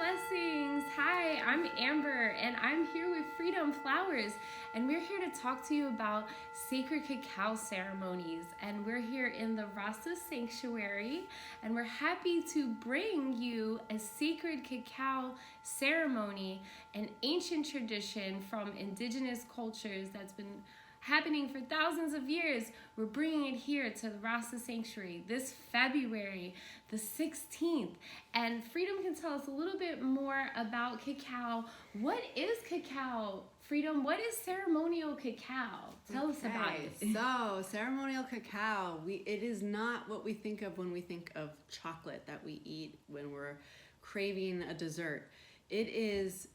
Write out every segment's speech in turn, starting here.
blessings. Hi, I'm Amber and I'm here with Freedom Flowers, and we're here to talk to you about sacred cacao ceremonies. And we're here in the Rasa sanctuary, and we're happy to bring you a sacred cacao ceremony, an ancient tradition from indigenous cultures that's been happening for thousands of years. We're bringing it here to the Rasa Sanctuary this February the 16th. And Freedom can tell us a little bit more about cacao. What is cacao? Freedom, what is ceremonial cacao? Tell us about it. So, ceremonial cacao, it is not what we think of when we think of chocolate that we eat when we're craving a dessert. It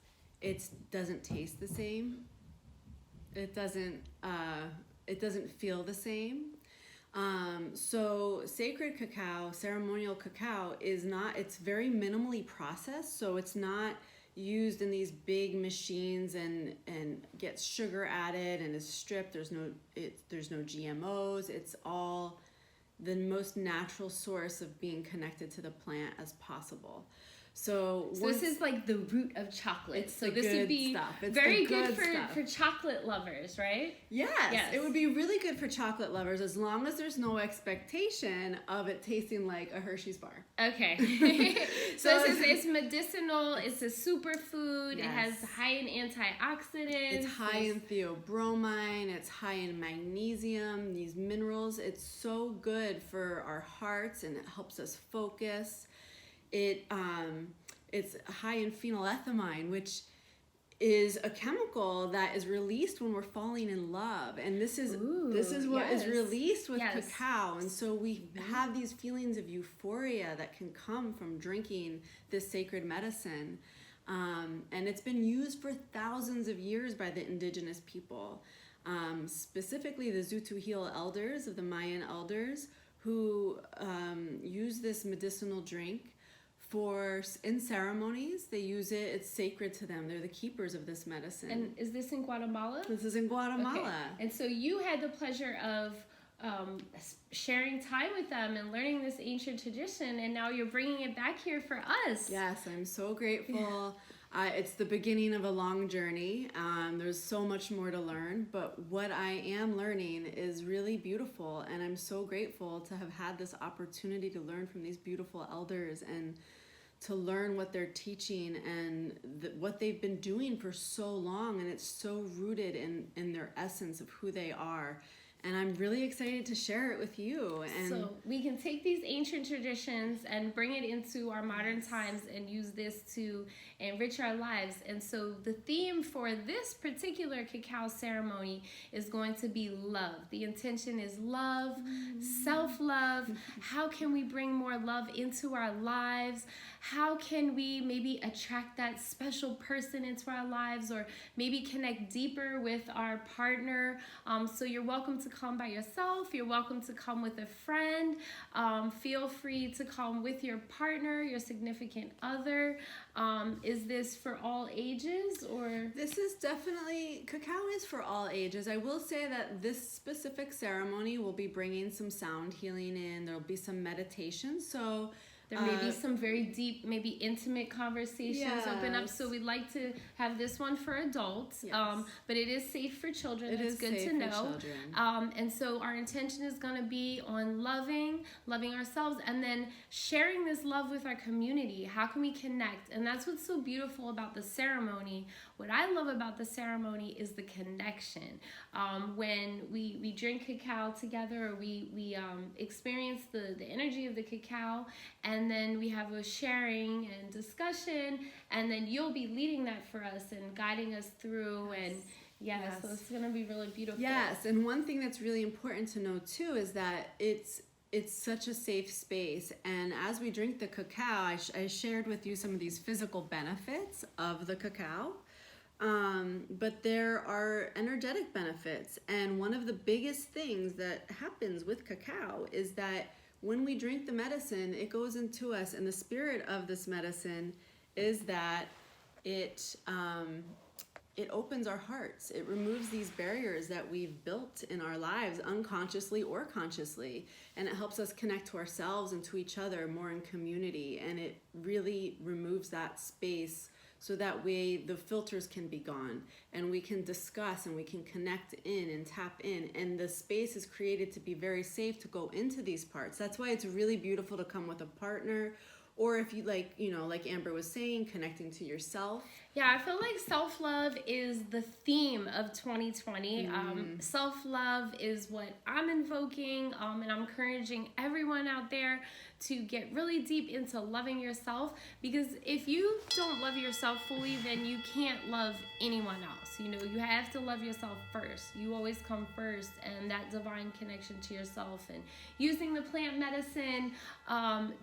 doesn't taste the same. It doesn't feel the same. So sacred cacao, ceremonial cacao it's very minimally processed. So it's not used in these big machines and gets sugar added and is stripped. There's no GMOs. It's all the most natural source of being connected to the plant as possible. So this is like the root of chocolate. So this would be very good for chocolate lovers, right? Yes, it would be really good for chocolate lovers as long as there's no expectation of it tasting like a Hershey's bar. Okay. So it's medicinal. It's a superfood. Yes. It has high in antioxidants. It's high in theobromine. It's high in magnesium. These minerals. It's so good for our hearts, and it helps us focus. It's high in phenylethylamine, which is a chemical that is released when we're falling in love, and this is what is released with cacao. And so we have these feelings of euphoria that can come from drinking this sacred medicine, and it's been used for thousands of years by the indigenous people, specifically the Zutuhil elders of the Mayan elders, who use this medicinal drink in ceremonies. They use it. It's sacred to them. They're the keepers of this medicine. And is this in Guatemala? This is in Guatemala. Okay. And so you had the pleasure of sharing time with them and learning this ancient tradition, and now you're bringing it back here for us. Yes, I'm so grateful. It's the beginning of a long journey. There's so much more to learn, but what I am learning is really beautiful, and I'm so grateful to have had this opportunity to learn from these beautiful elders and to learn what they're teaching and what they've been doing for so long, and it's so rooted in their essence of who they are. And I'm really excited to share it with you. And so we can take these ancient traditions and bring it into our modern times and use this to enrich our lives. And so the theme for this particular cacao ceremony is going to be love. The intention is love, self-love. How can we bring more love into our lives? How can we maybe attract that special person into our lives, or maybe connect deeper with our partner? So you're welcome to come by yourself. You're welcome to come with a friend. Feel free to come with your partner, your significant other. Is this for all ages, or? This is definitely, cacao is for all ages. I will say that this specific ceremony will be bringing some sound healing in. There'll be some meditation. So there may be some very deep, maybe intimate conversations open up. So we'd like to have this one for adults, but it is safe for children. It's good to know. And so our intention is going to be on loving ourselves, and then sharing this love with our community. How can we connect? And that's what's so beautiful about the ceremony. What I love about the ceremony is the connection. When we drink cacao together, or we experience the energy of the cacao, and then we have a sharing and discussion, and then you'll be leading that for us and guiding us through. And so it's going to be really beautiful. Yes, and one thing that's really important to know too is that it's such a safe space. And as we drink the cacao, I shared with you some of these physical benefits of the cacao. But there are energetic benefits. And one of the biggest things that happens with cacao is that when we drink the medicine, it goes into us. And the spirit of this medicine is that it it opens our hearts. It removes these barriers that we've built in our lives, unconsciously or consciously. And it helps us connect to ourselves and to each other more in community. And it really removes that space so that way the filters can be gone and we can discuss and we can connect in and tap in. And the space is created to be very safe to go into these parts. That's why it's really beautiful to come with a partner. Or if you like, you know, like Amber was saying, connecting to yourself. Yeah, I feel like self-love is the theme of 2020. Self-love is what I'm invoking, and I'm encouraging everyone out there to get really deep into loving yourself, because if you don't love yourself fully, then you can't love anyone else. You know, you have to love yourself first. You always come first, and that divine connection to yourself, and using the plant medicine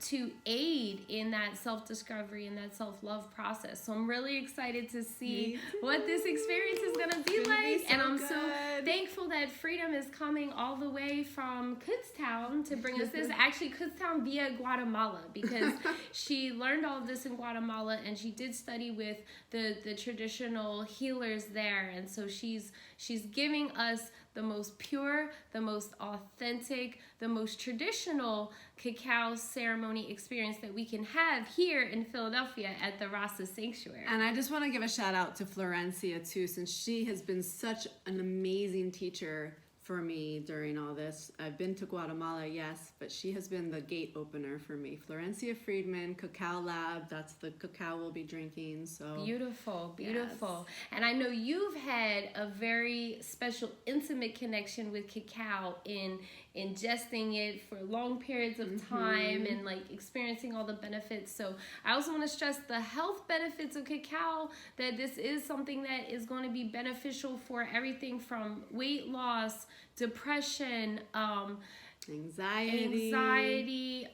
to aid in that self-discovery and that self-love process. So I'm really excited to see what this experience is going to be like. And I'm so thankful that Freedom is coming all the way from Kutztown to bring us this. Actually, Kutztown via Guatemala, because she learned all of this in Guatemala, and she did study with the traditional healers there. And so she's giving us the most pure, the most authentic, the most traditional cacao ceremony experience that we can have here in Philadelphia at the Rasa Sanctuary. And I just want to give a shout out to Florencia too, since she has been such an amazing teacher for me during all this. I've been to Guatemala, yes, but she has been the gate opener for me. Florencia Friedman, Cacao Lab, that's the cacao we'll be drinking. So beautiful, beautiful. Yes. And I know you've had a very special, intimate connection with cacao in ingesting it for long periods of time and like experiencing all the benefits. So I also want to stress the health benefits of cacao, that this is something that is going to be beneficial for everything from weight loss, depression, anxiety,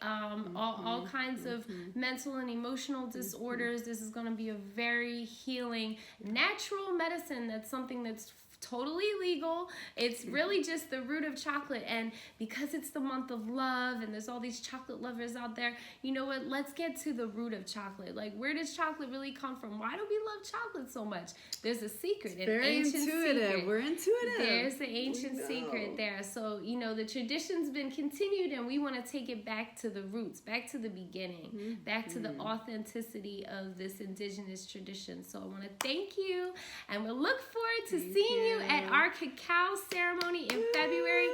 all kinds of mental and emotional disorders. This is going to be a very healing, natural medicine. That's something that's totally legal. It's really just the root of chocolate, and because it's the month of love and there's all these chocolate lovers out there, you know what, let's get to the root of chocolate. Like, where does chocolate really come from? Why do we love chocolate so much? There's a secret, an ancient secret. We're intuitive. There's the ancient secret there. So, you know, the tradition's been continued, and we want to take it back to the roots, back to the beginning, back to the authenticity of this indigenous tradition. So I want to thank you, and we'll look forward to seeing you at our cacao ceremony in February.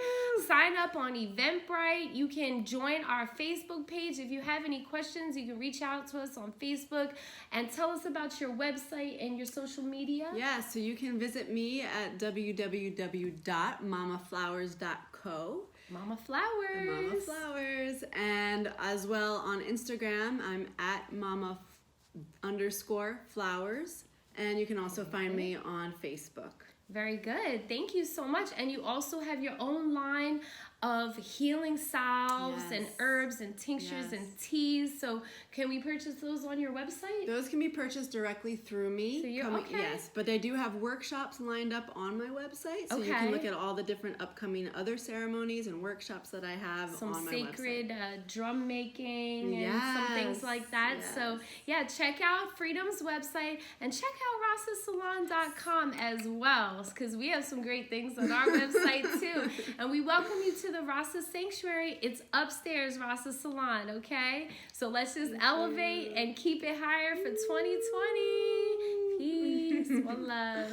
Sign up on Eventbrite. You can join our Facebook page. If you have any questions, you can reach out to us on Facebook and tell us about your website and your social media. Yeah, so you can visit me at www.mamaflowers.co. Mama Flowers. Mama Flowers. And as well on Instagram, I'm at mama_flowers. And you can also find me on Facebook. Very good. Thank you so much. And you also have your own line of healing salves and herbs and tinctures and teas. So can we purchase those on your website? Those can be purchased directly through me. So you're Yes, but I do have workshops lined up on my website. So you can look at all the different upcoming other ceremonies and workshops that I have on my website. Some sacred drum making and some things like that. So yeah, check out Freedom's website and check out rasasalon.com as well, because we have some great things on our website too. And we welcome you to the Rasa Sanctuary. It's upstairs, Rasa Salon, okay? So let's just elevate and keep it higher for 2020. Peace. One love.